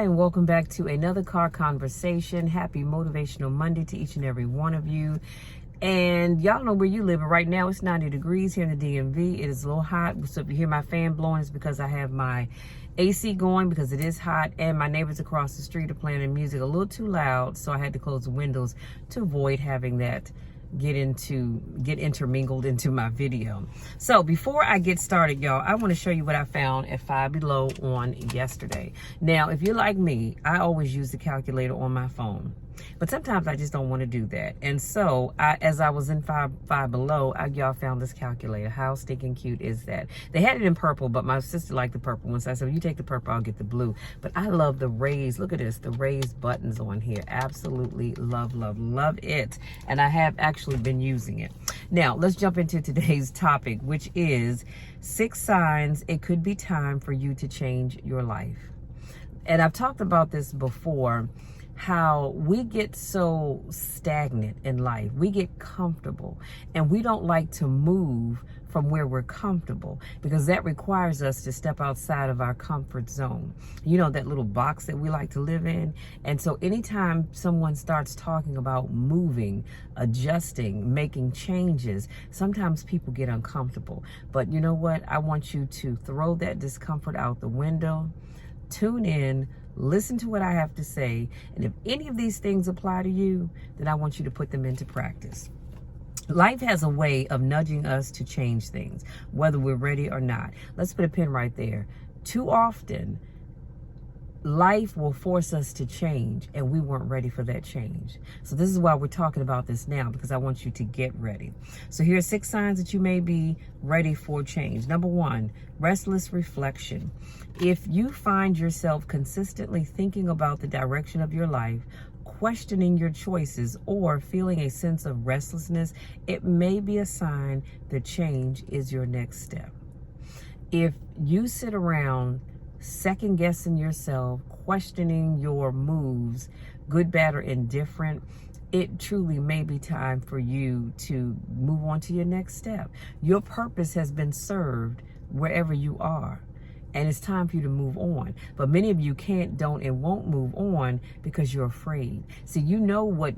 and welcome back to another car conversation. Happy Motivational Monday to each and every one of you. And y'all know where you live. Right now it's 90 degrees here in the DMV. It is a little hot. So if you hear my fan blowing, it's because I have my AC going because it is hot. And my neighbors across the street are playing their music a little too loud. So I had to close the windows to avoid having that get intermingled into my video. So before I get started, y'all, I want to show you what I found at Five Below on yesterday. Now, if you're like me, I always use the calculator on my phone, but sometimes I just don't want to do that. And so as I was in Five Below, y'all found this calculator. How stinking cute is that? They had it in purple, but my sister liked the purple one. So I said, well, you take the purple, I'll get the blue. But I love the raised, look at this, the raised buttons on here. Absolutely love, love, love it. And I have actually been using it. Now, let's jump into today's topic, which is 6 signs it could be time for you to change your life. And I've talked about this before, how we get so stagnant in life. We get comfortable and we don't like to move from where we're comfortable because that requires us to step outside of our comfort zone. You know, that little box that we like to live in. And so anytime someone starts talking about moving, adjusting, making changes, sometimes people get uncomfortable. But you know what? I want you to throw that discomfort out the window, tune in, listen to what I have to say, and if any of these things apply to you, then I want you to put them into practice. Life has a way of nudging us to change things, whether we're ready or not. Let's put a pin right there. Too often, life will force us to change, and we weren't ready for that change. So this is why we're talking about this now, because I want you to get ready. So here are 6 signs that you may be ready for change. Number 1, restless reflection. If you find yourself consistently thinking about the direction of your life, questioning your choices, or feeling a sense of restlessness, it may be a sign that change is your next step. If you sit around second guessing yourself, questioning your moves, good, bad, or indifferent, it truly may be time for you to move on to your next step. Your purpose has been served wherever you are, and it's time for you to move on. But many of you can't, don't, and won't move on because you're afraid. See, you know what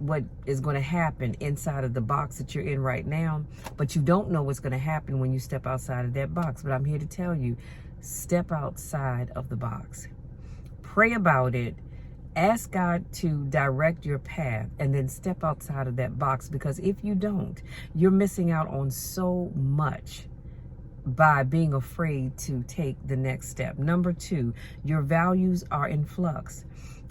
is going to happen inside of the box that you're in right now, but you don't know what's going to happen when you step outside of that box. But I'm here to tell you, step outside of the box. Pray about it. Ask God to direct your path, and then step outside of that box, because if you don't, you're missing out on so much by being afraid to take the next step. Number 2, your values are in flux.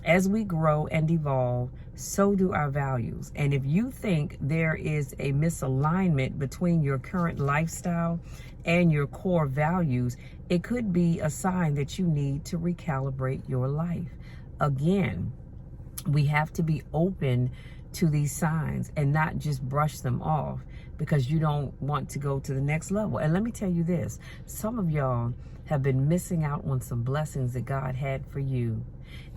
As we grow and evolve, so do our values. And if you think there is a misalignment between your current lifestyle and your core values, it could be a sign that you need to recalibrate your life. Again, we have to be open to these signs and not just brush them off because you don't want to go to the next level. And let me tell you this, some of y'all have been missing out on some blessings that God had for you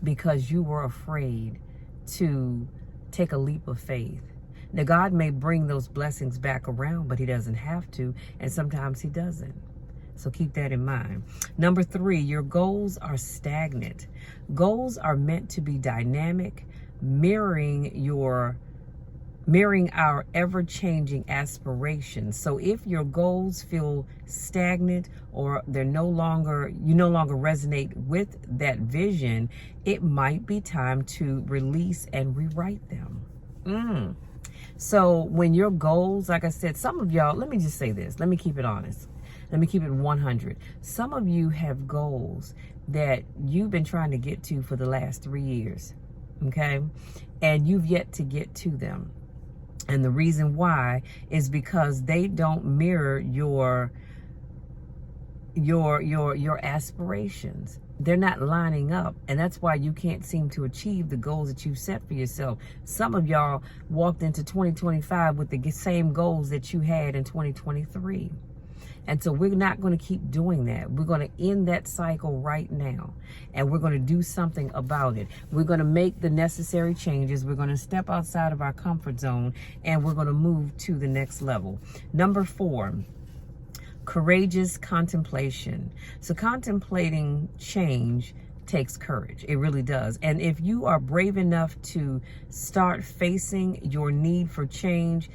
because you were afraid to take a leap of faith. Now, God may bring those blessings back around, but he doesn't have to, and sometimes he doesn't. So keep that in mind. Number 3, your goals are stagnant. Goals are meant to be dynamic, mirroring our ever-changing aspirations. So if your goals feel stagnant or you no longer resonate with that vision, it might be time to release and rewrite them. So when your goals, like I said, some of y'all, let me just say this, let me keep it honest. Let me keep it 100. Some of you have goals that you've been trying to get to for the last 3 years, okay? And you've yet to get to them. And the reason why is because they don't mirror your aspirations. They're not lining up, and that's why you can't seem to achieve the goals that you've set for yourself. Some of y'all walked into 2025 with the same goals that you had in 2023. And so we're not going to keep doing that. We're going to end that cycle right now. And we're going to do something about it. We're going to make the necessary changes. We're going to step outside of our comfort zone. And we're going to move to the next level. Number 4, courageous contemplation. So contemplating change takes courage. It really does. And if you are brave enough to start facing your need for change,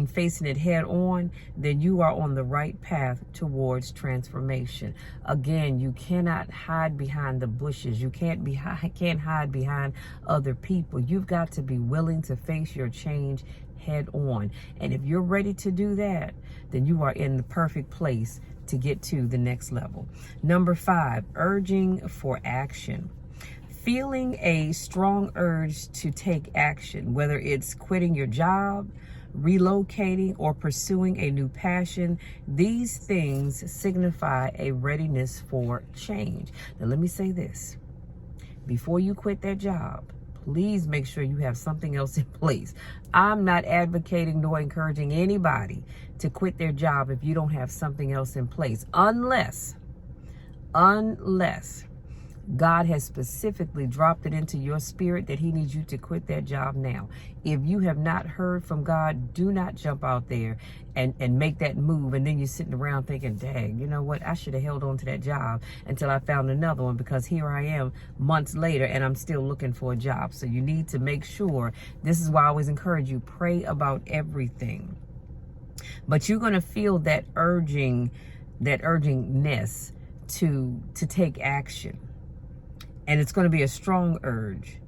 facing it head on, then you are on the right path towards transformation. Again, you cannot hide behind the bushes. You can't hide behind other people. You've got to be willing to face your change head on. And if you're ready to do that, then you are in the perfect place to get to the next level. Number 5, urging for action. Feeling a strong urge to take action, whether it's quitting your job, relocating, or pursuing a new passion. These things signify a readiness for change. Now, let me say this. Before you quit that job, please make sure you have something else in place. I'm not advocating nor encouraging anybody to quit their job if you don't have something else in place, unless God has specifically dropped it into your spirit that he needs you to quit that job now. If you have not heard from God, do not jump out there and make that move. And then you're sitting around thinking, dang, you know what? I should have held on to that job until I found another one, because here I am months later and I'm still looking for a job. So you need to make sure, this is why I always encourage you, pray about everything. But you're going to feel that urgingness to take action. And it's going to be a strong urge.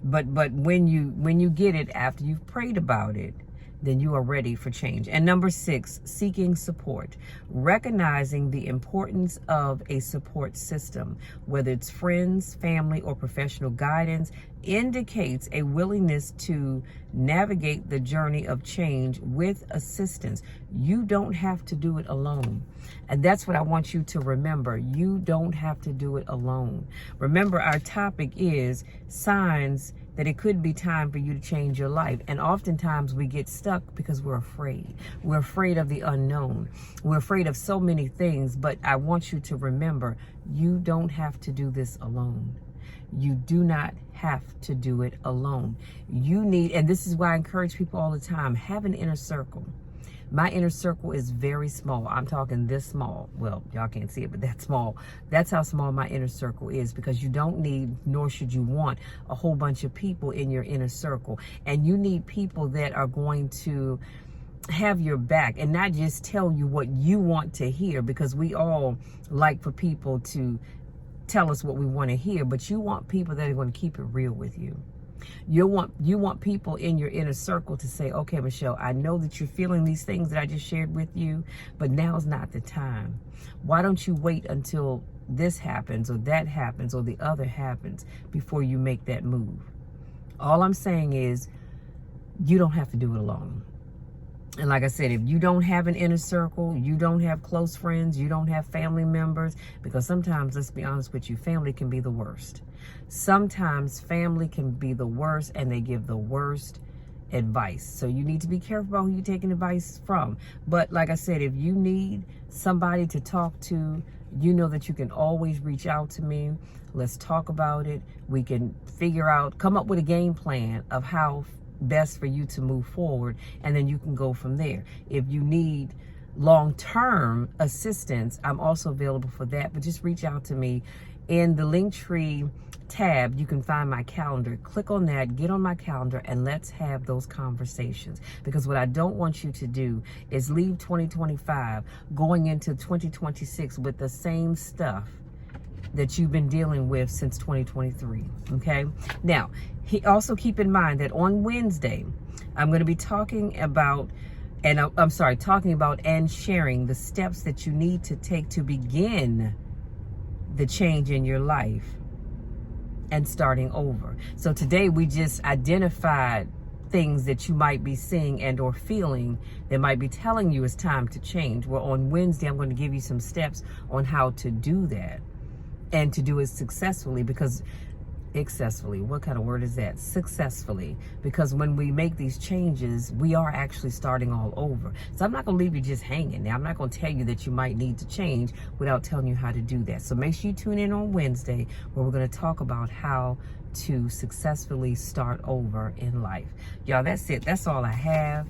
But when you get it after you've prayed about it, then you are ready for change. And number 6, seeking support. Recognizing the importance of a support system, whether it's friends, family, or professional guidance, indicates a willingness to navigate the journey of change with assistance. You don't have to do it alone. And that's what I want you to remember. You don't have to do it alone. Remember, our topic is signs that it could be time for you to change your life. And oftentimes we get stuck because we're afraid. We're afraid of the unknown. We're afraid of so many things. But I want you to remember, you don't have to do this alone. You do not have to do it alone. You need, and this is why I encourage people all the time, have an inner circle. My inner circle is very small. I'm talking this small. Well, y'all can't see it, but that's small. That's how small my inner circle is, because you don't need, nor should you want, a whole bunch of people in your inner circle. And you need people that are going to have your back and not just tell you what you want to hear, because we all like for people to tell us what we want to hear, but you want people that are going to keep it real with you. You want people in your inner circle to say, okay, Michelle, I know that you're feeling these things that I just shared with you, but now's not the time. Why don't you wait until this happens or that happens or the other happens before you make that move? All I'm saying is, you don't have to do it alone. And like I said, if you don't have an inner circle, you don't have close friends, you don't have family members, because sometimes, let's be honest with you, family can be the worst. Sometimes family can be the worst, and they give the worst advice. So you need to be careful about who you're taking advice from. But like I said, if you need somebody to talk to, you know that you can always reach out to me. Let's talk about it. We can come up with a game plan of how best for you to move forward, and then you can go from there. If you need long-term assistance, I'm also available for that, but just reach out to me. In the Linktree tab, you can find my calendar. Click on that, get on my calendar, and let's have those conversations. Because what I don't want you to do is leave 2025 going into 2026 with the same stuff that you've been dealing with since 2023. Okay? Now, also keep in mind that on Wednesday, I'm going to be talking about and sharing the steps that you need to take to begin the change in your life and starting over. So today we just identified things that you might be seeing and or feeling that might be telling you it's time to change. Well, on Wednesday, I'm going to give you some steps on how to do that and to do it successfully, because what kind of word is that? Successfully. Because when we make these changes, we are actually starting all over. So I'm not going to leave you just hanging. Now, I'm not going to tell you that you might need to change without telling you how to do that. So make sure you tune in on Wednesday, where we're going to talk about how to successfully start over in life. Y'all, that's it. That's all I have.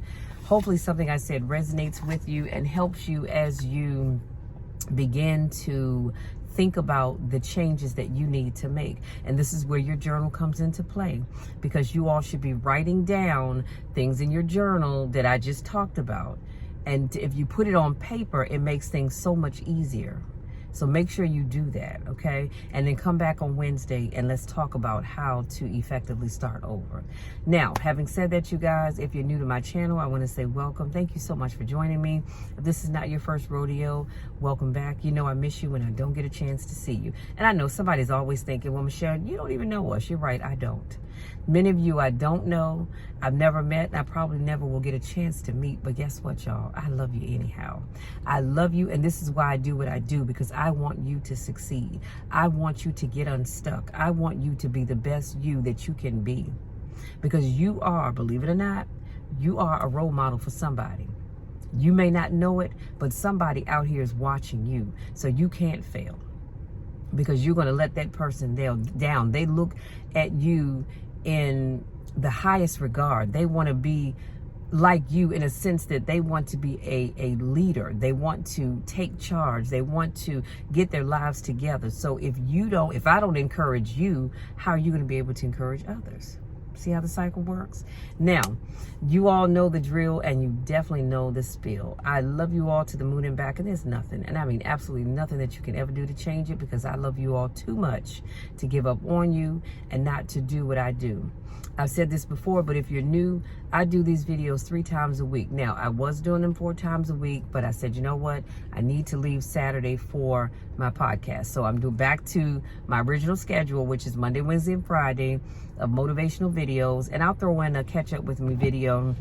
Hopefully something I said resonates with you and helps you as you begin to think about the changes that you need to make. And this is where your journal comes into play, because you all should be writing down things in your journal that I just talked about. And if you put it on paper, it makes things so much easier. So make sure you do that, okay? And then come back on Wednesday and let's talk about how to effectively start over. Now, having said that, you guys, if you're new to my channel, I want to say welcome. Thank you so much for joining me. If this is not your first rodeo, welcome back. You know I miss you when I don't get a chance to see you. And I know somebody's always thinking, well, Michelle, you don't even know us. You're right, I don't. Many of you I don't know, I've never met, and I probably never will get a chance to meet. But guess what, y'all? I love you anyhow. I love you, and this is why I do what I do, because I want you to succeed. I want you to get unstuck. I want you to be the best you that you can be. Because you are, believe it or not, you are a role model for somebody. You may not know it, but somebody out here is watching you, so you can't fail. Because you're going to let that person down. They look at you in the highest regard. They want to be like you in a sense that they want to be a leader. They want to take charge. They want to get their lives together. So if I don't encourage you, how are you going to be able to encourage others? See how the cycle works? Now, you all know the drill, and you definitely know the spiel. I love you all to the moon and back, and there's nothing, and I mean absolutely nothing that you can ever do to change it, because I love you all too much to give up on you and not to do what I do. I've said this before, but if you're new, I do these videos 3 times a week. Now, I was doing them 4 times a week, but I said, you know what? I need to leave Saturday for my podcast. So I'm back to my original schedule, which is Monday, Wednesday, and Friday of motivational videos. And I'll throw in a catch up with me video,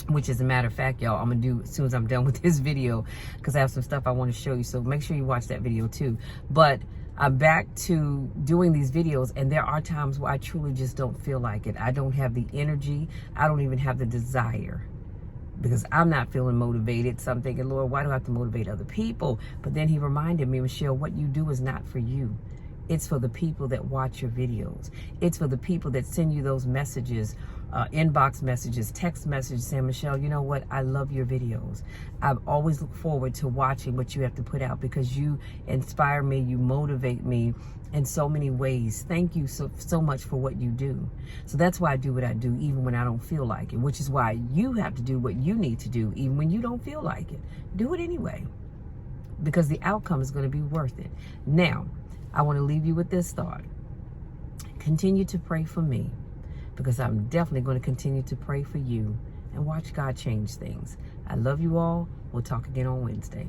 which as a matter of fact, y'all, I'm going to do as soon as I'm done with this video, because I have some stuff I want to show you. So make sure you watch that video too. But I'm back to doing these videos, and there are times where I truly just don't feel like it. I don't have the energy. I don't even have the desire, because I'm not feeling motivated. So I'm thinking, Lord, why do I have to motivate other people? But then he reminded me, Michelle, what you do is not for you. It's for the people that watch your videos. It's for the people that send you those messages, inbox messages, text messages saying, Michelle, you know what? I love your videos. I've always looked forward to watching what you have to put out, because you inspire me, you motivate me in so many ways. Thank you so much for what you do. So that's why I do what I do, even when I don't feel like it, which is why you have to do what you need to do, even when you don't feel like it. Do it anyway, because the outcome is going to be worth it. Now, I want to leave you with this thought. Continue to pray for me, because I'm definitely going to continue to pray for you, and watch God change things. I love you all. We'll talk again on Wednesday.